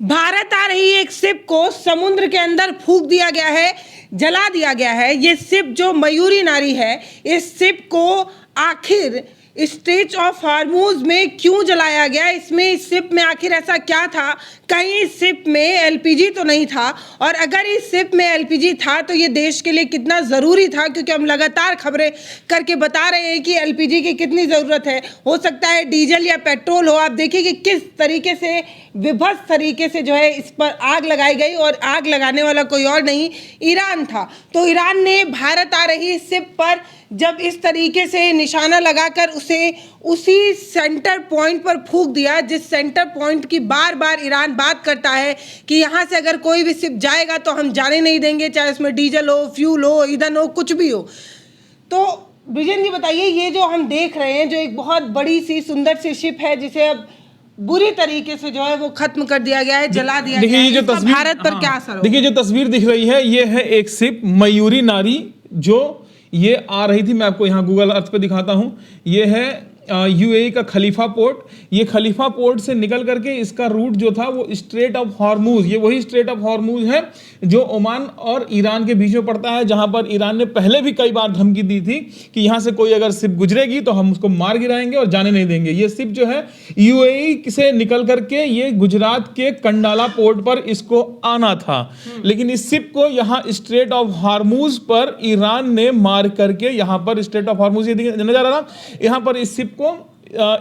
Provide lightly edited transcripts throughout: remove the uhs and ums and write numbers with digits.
भारत आ रही एक शिप को समुद्र के अंदर फूंक दिया गया है, जला दिया गया है। ये शिप जो मयूरी नारी है, इस शिप को आखिर स्ट्रेट ऑफ हॉर्मूज में क्यों जलाया गया? इसमें इस शिप में आखिर ऐसा क्या था? कहीं इस शिप में एलपीजी तो नहीं था? और अगर इस शिप में एलपीजी था तो ये देश के लिए कितना ज़रूरी था? क्योंकि हम लगातार खबरें करके बता रहे हैं कि एलपीजी की कितनी ज़रूरत है। हो सकता है डीजल या पेट्रोल हो। आप देखिए कि किस तरीके से विभत्स तरीके से जो है इस पर आग लगाई गई, और आग लगाने वाला कोई और नहीं, ईरान था। तो ईरान ने भारत आ रही शिप पर जब इस तरीके से निशाना लगाकर उसे उसी सेंटर पॉइंट पर फूंक दिया, जिस सेंटर पॉइंट की बार बार ईरान बात करता है कि यहाँ से अगर कोई भी शिप जाएगा तो हम जाने नहीं देंगे, चाहे उसमें डीजल हो, फ्यूल हो, ईंधन हो, कुछ भी हो। तो विजन जी बताइए, ये जो हम देख रहे हैं, जो एक बहुत बड़ी सी सुंदर सी शिप है जिसे अब बुरी तरीके से जो है वो खत्म कर दिया गया है, जला दिया गया है, इसका भारत पर क्या असर होगा? देखिए जो तस्वीर दिख रही है, ये है एक शिप मयूरी नारी, जो ये आ रही थी। मैं आपको यहाँ गूगल अर्थ पे दिखाता हूँ। ये है यूएई का खलीफा पोर्ट। ये खलीफा पोर्ट से निकल करके इसका रूट जो था वो स्ट्रेट ऑफ हॉर्मूज, ये वही स्ट्रेट ऑफ हॉर्मूज है जो ओमान और ईरान के बीच में पड़ता है, जहां पर ईरान ने पहले भी कई बार धमकी दी थी कि यहां से कोई अगर शिप गुजरेगी तो हम उसको मार गिराएंगे और जाने नहीं देंगे। ये शिप जो है यूएई से निकल करके ये गुजरात के कंडाला पोर्ट पर इसको आना था, लेकिन इस शिप को यहाँ स्ट्रेट ऑफ हॉर्मूज पर ईरान ने मार करके, यहाँ पर स्ट्रेट ऑफ हॉर्मूज ये नजर आ रहा था, यहाँ पर इस शिप को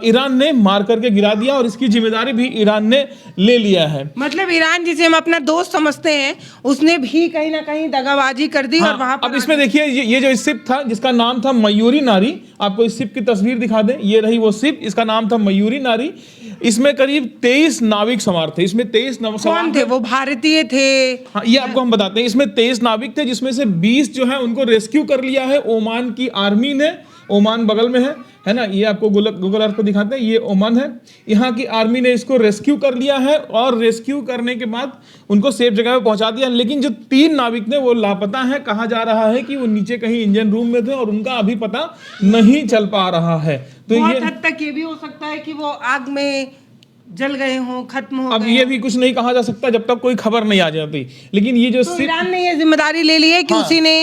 ईरान ने मार करके गिरा दिया और इसकी जिम्मेदारी भी ईरान ने ले लिया है। मतलब ईरान जिसे हम अपना दोस्त समझते हैं, उसने भी कहीं ना कहीं दगाबाजी कर दी। हाँ, और वहां पर अब इसमें देखिए ये जो शिप था जिसका नाम था मयूरी नारी, आपको इस शिप की तस्वीर दिखा दें। ये रही वो शिप, इसका नाम था मयूरी नारी। इसमें करीब 23 नाविक सवार थे। इसमें 23 कौन थे? वो भारतीय थे? हाँ, ये आपको हम बताते हैं। इसमें 23 नाविक थे, जिसमें से 20 जो है उनको रेस्क्यू कर लिया है ओमान की आर्मी ने। ओमान बगल में है ना, ये आपको गूगल अर्थ पे दिखाते हैं। ये ओमान है, यहाँ की आर्मी ने इसको रेस्क्यू कर लिया है और रेस्क्यू करने के बाद उनको सेफ जगह पे पहुंचा दिया। लेकिन जो 3 नाविक थे वो लापता हैं। कहा जा रहा है कि वो नीचे कहीं इंजन रूम में थे और उनका अभी पता नहीं चल पा रहा है। तो बहुत हद तक ये भी हो सकता है कि वो आग में जल गए हों, खत्म हो गए। अब ये भी कुछ नहीं कहा जा सकता जब तक कोई खबर नहीं आ जाती। लेकिन ये जो ईरान ने ये जिम्मेदारी ले ली है कि उसी ने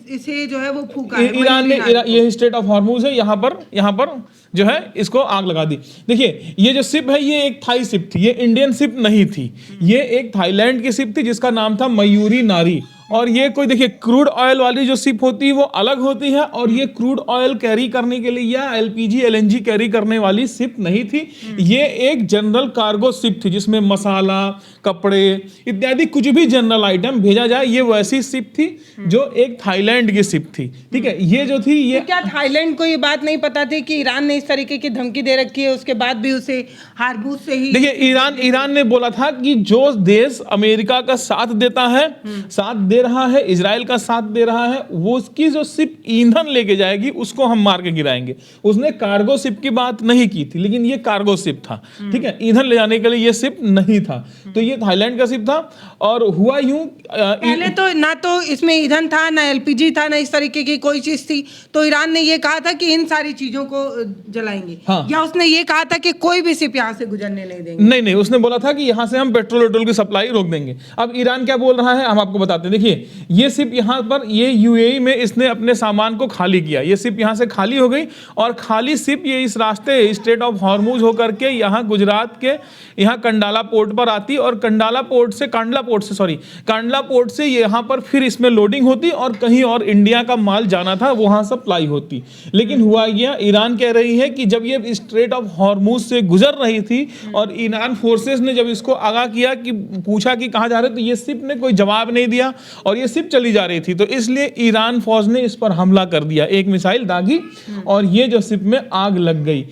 इसे जो है वो फूंका है। ईरान ने ये स्ट्रेट ऑफ हॉर्मूज है, यहाँ पर जो है इसको आग लगा दी। देखिए ये जो शिप है ये एक थाई शिप थी, ये इंडियन शिप नहीं थी। ये एक थाईलैंड की शिप थी जिसका नाम था मयूरी नारी। और ये कोई देखिए क्रूड ऑयल वाली जो शिप होती है वो अलग होती है, और ये क्रूड ऑयल कैरी करने के लिए या एलपीजी एलएनजी कैरी करने वाली शिप नहीं थी। ये एक जनरल कार्गो शिप थी जिसमें मसाला, कपड़े इत्यादि कुछ भी जनरल आइटम भेजा जाए, ये वैसी शिप थी जो एक थाईलैंड की शिप थी। ठीक है, ये जो थी ये तो क्या थाईलैंड को ये बात नहीं पता थी कि ईरान ने इस तरीके की धमकी दे रखी है, उसके बाद भी उसे हारबूज से ही? देखिए ईरान ने बोला था कि जो देश अमेरिका का साथ देता है, साथ दे रहा है, इजराइल का साथ दे रहा है, वो उसकी जो शिप ईंधन लेके जाएगी उसको हम मार के गिराएंगे। उसने कार्गो शिप की बात नहीं की थी, लेकिन ये कार्गो शिप था। ठीक है, ईंधन ले जाने के लिए ये शिप नहीं था। तो ये थाईलैंड का शिप था। और हुआ यूं, पहले तो ना तो इसमें ईंधन था, ना एलपीजी था, ना इस तरीके की कोई चीज थी। तो ईरान ने ये कहा था कि इन सारी चीजों को जलाएंगे। हाँ। या उसने ये कहा था कि कोई भी शिप यहाँ से गुजरने नहीं देंगे? नहीं, उसने बोला था कि यहाँ से हम पेट्रोल की सप्लाई रोक देंगे। अब ईरान क्या बोल रहा है हम आपको बताते हैं। देखिए ये शिप यहाँ पर, ये यूएई में इसने अपने सामान को खाली किया। ये शिप यहाँ से खाली हो गई और खाली शिप ये इस रास्ते स्ट्रेट ऑफ हॉर्मूज होकर के यहाँ गुजरात के यहाँ कंडाला पोर्ट पर आती, और कांडला पोर्ट से यहाँ पर फिर इसमें लोडिंग होती और कहीं और इंडिया का माल जाना था वहाँ सप्लाई होती। लेकिन हुआ गया, ईरान कह रही है कि जब ये स्ट्रेट ऑफ हॉर्मूज से गुजर रही थी और ईरान फोर्सेस ने जब इसको आगाह किया कि पूछा कि कहाँ जा रहे, तो ये शिप ने कोई जवाब नहीं दिया और ये शिप चली जा रही थी। तो इसलिए ईरान फौज ने इस पर हमला कर दिया, एक मिसाइल दागी और ये जो शिप में आग लग गई।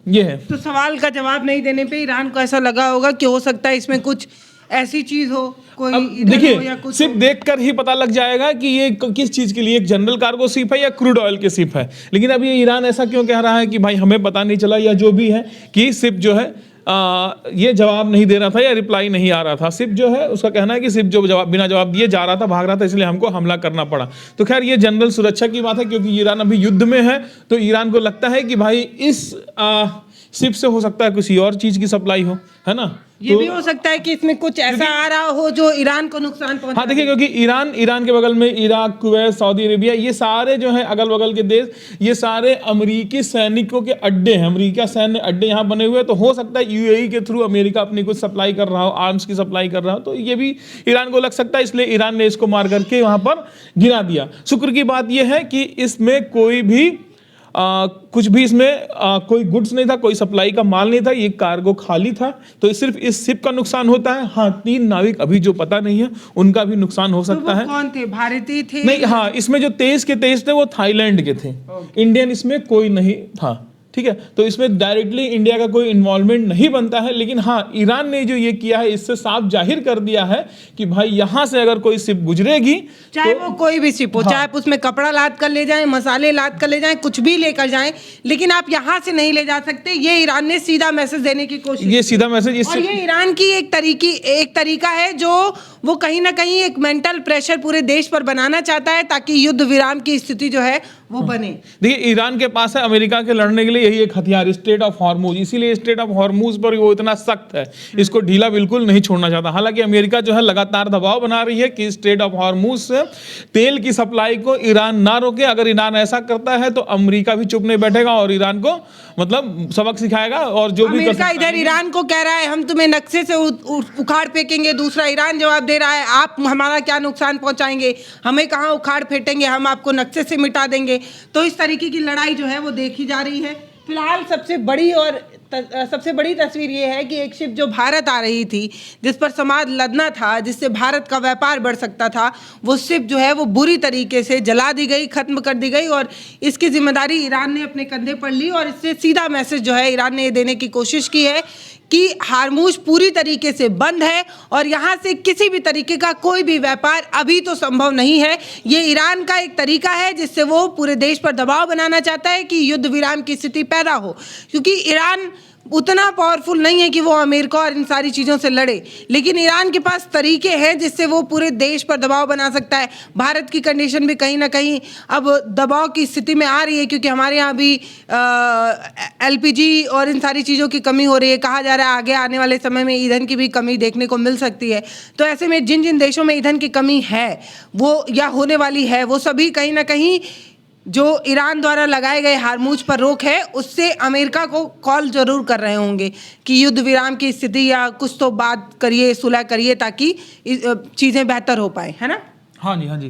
ये है। तो सवाल का जवाब नहीं देने पे ईरान को ऐसा लगा होगा कि हो सकता है इसमें कुछ ऐसी चीज हो, कोई देखिए सिर्फ देखकर ही पता लग जाएगा कि ये किस चीज के लिए, एक जनरल कार्गो शिप है या क्रूड ऑयल की शिप है। लेकिन अब ये ईरान ऐसा क्यों कह रहा है कि भाई हमें पता नहीं चला, या जो भी है कि शिप जो है ये जवाब नहीं दे रहा था या रिप्लाई नहीं आ रहा था। शिप जो है उसका कहना है कि शिप जो बिना जवाब दिए जा रहा था, भाग रहा था, इसलिए हमको हमला करना पड़ा। तो खैर ये जनरल सुरक्षा की बात है, क्योंकि ईरान अभी युद्ध में है। तो ईरान को लगता है कि भाई इस शिप से हो सकता है किसी और चीज की सप्लाई हो, है ना। ये भी हो सकता है कि इसमें कुछ ऐसा आ रहा हो जो ईरान को नुकसान पहुंचा। हाँ देखिए, क्योंकि ईरान के बगल में इराक, कुवैत, सऊदी अरेबिया, ये सारे जो है अगल बगल के देश, ये सारे अमेरिकी सैनिकों के अड्डे हैं, अमेरिका सैन्य अड्डे यहाँ बने हुए हैं। तो हो सकता है यूएई के थ्रू अमेरिका अपनी कुछ सप्लाई कर रहा हो, आर्म्स की सप्लाई कर रहा हो, तो ये भी ईरान को लग सकता है, इसलिए ईरान ने इसको मार करके वहां पर गिरा दिया। शुक्र की बात यह है कि इसमें कोई भी कुछ भी इसमें कोई गुड्स नहीं था, कोई सप्लाई का माल नहीं था, ये कार्गो खाली था। तो सिर्फ इस शिप का नुकसान होता है। हाँ, 3 नाविक अभी जो पता नहीं है उनका भी नुकसान हो सकता है। कौन थे? भारतीय थे? नहीं, हाँ, इसमें जो 23 के 23 थे वो थाईलैंड के थे। इंडियन इसमें कोई नहीं था, ठीक है। तो इसमें डायरेक्टली इंडिया का कोई इन्वॉल्वमेंट नहीं बनता है। लेकिन हाँ, ईरान ने जो ये किया है इससे साफ जाहिर कर दिया है कि भाई यहां से अगर कोई शिप गुजरेगी, चाहे वो कोई भी शिप हो, चाहे आप उसमें कपड़ा लाद कर ले जाएं, मसाले लाद कर ले जाएं, कुछ भी लेकर जाएं, लेकिन आप यहां से नहीं ले जा सकते। ये ईरान ने सीधा मैसेज देने की कोशिश, ये सीधा मैसेज, और ये ईरान की एक तरीका है जो वो कहीं ना कहीं एक मेंटल प्रेशर पूरे देश पर बनाना चाहता है ताकि युद्ध विराम की स्थिति जो है वो बने। देखिए, ईरान के पास है अमेरिका के लड़ने के लिए यही एक हथियार, स्ट्रेट ऑफ हॉर्मुज। इसीलिए स्ट्रेट ऑफ हॉर्मुज पर वो इतना सख्त है, इसको ढीला बिल्कुल नहीं छोड़ना चाहता। हालांकि अमेरिका जो है लगातार दबाव बना रही है कि स्ट्रेट ऑफ हॉर्मुज से तेल की सप्लाई को ईरान ना रोके। अगर ईरान ऐसा करता है तो अमेरिका भी चुप नहीं बैठेगा और ईरान को मतलब सबक सिखाएगा। और जो भी अमेरिका इधर ईरान को कह रहा है हम तुम्हें नक्शे से उखाड़ फेंकेंगे, दूसरा ईरान जवाब दे रहा है आप हमारा क्या नुकसान पहुंचाएंगे, हमें कहाँ उखाड़ फेंकेंगे, हम आपको नक्शे से मिटा देंगे। तो इस तरीके की लड़ाई जो है वो देखी जा रही है। फिलहाल सबसे बड़ी तस्वीर ये है कि एक शिप जो भारत आ रही थी, जिस पर समाज लदना था, जिससे भारत का व्यापार बढ़ सकता था, वो शिप जो है वो बुरी तरीके से जला दी गई, खत्म कर दी गई। और इसकी जिम्मेदारी ईरान ने अपने कंधे पर ली और इससे सीधा मैसेज जो है ईरान ने ये देने की कोशिश की है कि हार्मूज पूरी तरीके से बंद है और यहाँ से किसी भी तरीके का कोई भी व्यापार अभी तो संभव नहीं है। ये ईरान का एक तरीका है जिससे वो पूरे देश पर दबाव बनाना चाहता है कि युद्ध विराम की स्थिति पैदा हो, क्योंकि ईरान उतना पावरफुल नहीं है कि वो अमेरिका और इन सारी चीज़ों से लड़े, लेकिन ईरान के पास तरीके हैं जिससे वो पूरे देश पर दबाव बना सकता है। भारत की कंडीशन भी कहीं ना कहीं अब दबाव की स्थिति में आ रही है, क्योंकि हमारे यहाँ भी एलपीजी और इन सारी चीज़ों की कमी हो रही है। कहा जा रहा है आगे आने वाले समय में ईंधन की भी कमी देखने को मिल सकती है। तो ऐसे में जिन जिन देशों में ईंधन की कमी है वो या होने वाली है, वो सभी कहीं ना कहीं जो ईरान द्वारा लगाए गए हार्मूज पर रोक है उससे अमेरिका को कॉल जरूर कर रहे होंगे कि युद्ध विराम की स्थिति या कुछ तो बात करिए, सुलह करिए, ताकि चीज़ें बेहतर हो पाए, है ना। हाँ जी, हाँ जी।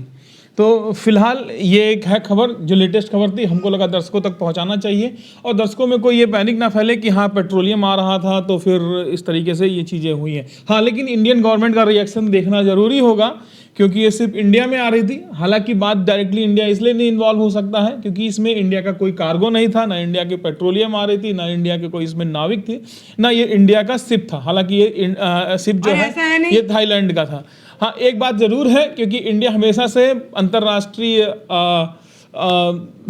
तो फिलहाल ये एक है खबर जो लेटेस्ट खबर थी, हमको लगा दर्शकों तक पहुंचाना चाहिए और दर्शकों में कोई ये पैनिक ना फैले कि हाँ पेट्रोलियम आ रहा था तो फिर इस तरीके से ये चीज़ें हुई हैं। हाँ, लेकिन इंडियन गवर्नमेंट का रिएक्शन देखना ज़रूरी होगा, क्योंकि ये सिर्फ इंडिया में आ रही थी। हालांकि बात डायरेक्टली इंडिया इसलिए नहीं इन्वॉल्व हो सकता है क्योंकि इसमें इंडिया का कोई कार्गो नहीं था, ना इंडिया के पेट्रोलियम आ रही थी, ना इंडिया के कोई इसमें नाविक थे, ना ये इंडिया का शिप था। हालांकि ये शिप जो है ये थाईलैंड का था। हाँ, एक बात जरूर है, क्योंकि इंडिया हमेशा से अंतर्राष्ट्रीय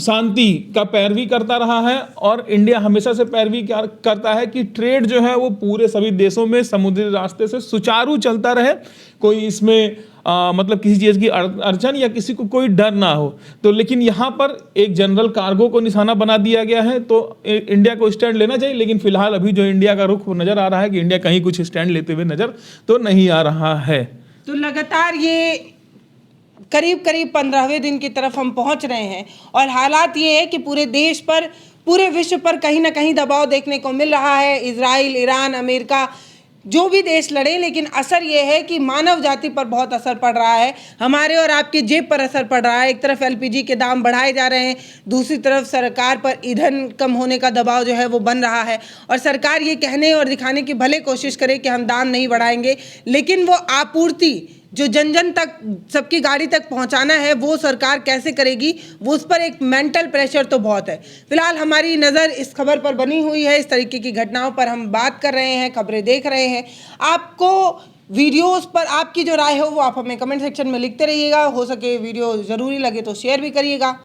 शांति का पैरवी करता रहा है और इंडिया हमेशा से पैरवी करता है कि ट्रेड जो है वो पूरे सभी देशों में समुद्री रास्ते से सुचारू चलता रहे, कोई इसमें मतलब किसी चीज़ की अड़चन या किसी को कोई डर ना हो। तो लेकिन यहाँ पर एक जनरल कार्गो को निशाना बना दिया गया है, तो इंडिया को स्टैंड लेना चाहिए। लेकिन फिलहाल अभी जो इंडिया का रुख नज़र आ रहा है कि इंडिया कहीं कुछ स्टैंड लेते हुए नज़र तो नहीं आ रहा है। तो लगातार ये करीब 15वें दिन की तरफ हम पहुंच रहे हैं और हालात ये है कि पूरे देश पर, पूरे विश्व पर कहीं ना कहीं दबाव देखने को मिल रहा है। इजराइल, ईरान, अमेरिका, जो भी देश लड़े, लेकिन असर ये है कि मानव जाति पर बहुत असर पड़ रहा है, हमारे और आपकी जेब पर असर पड़ रहा है। एक तरफ एलपीजी के दाम बढ़ाए जा रहे हैं, दूसरी तरफ सरकार पर ईंधन कम होने का दबाव जो है वो बन रहा है और सरकार ये कहने और दिखाने की भले कोशिश करे कि हम दाम नहीं बढ़ाएंगे, लेकिन वो आपूर्ति जो जन जन तक, सबकी गाड़ी तक पहुंचाना है, वो सरकार कैसे करेगी, वो उस पर एक मेंटल प्रेशर तो बहुत है। फिलहाल हमारी नज़र इस खबर पर बनी हुई है, इस तरीके की घटनाओं पर हम बात कर रहे हैं, खबरें देख रहे हैं। आपको वीडियोस पर आपकी जो राय हो वो आप हमें कमेंट सेक्शन में लिखते रहिएगा। हो सके वीडियो ज़रूरी लगे तो शेयर भी करिएगा।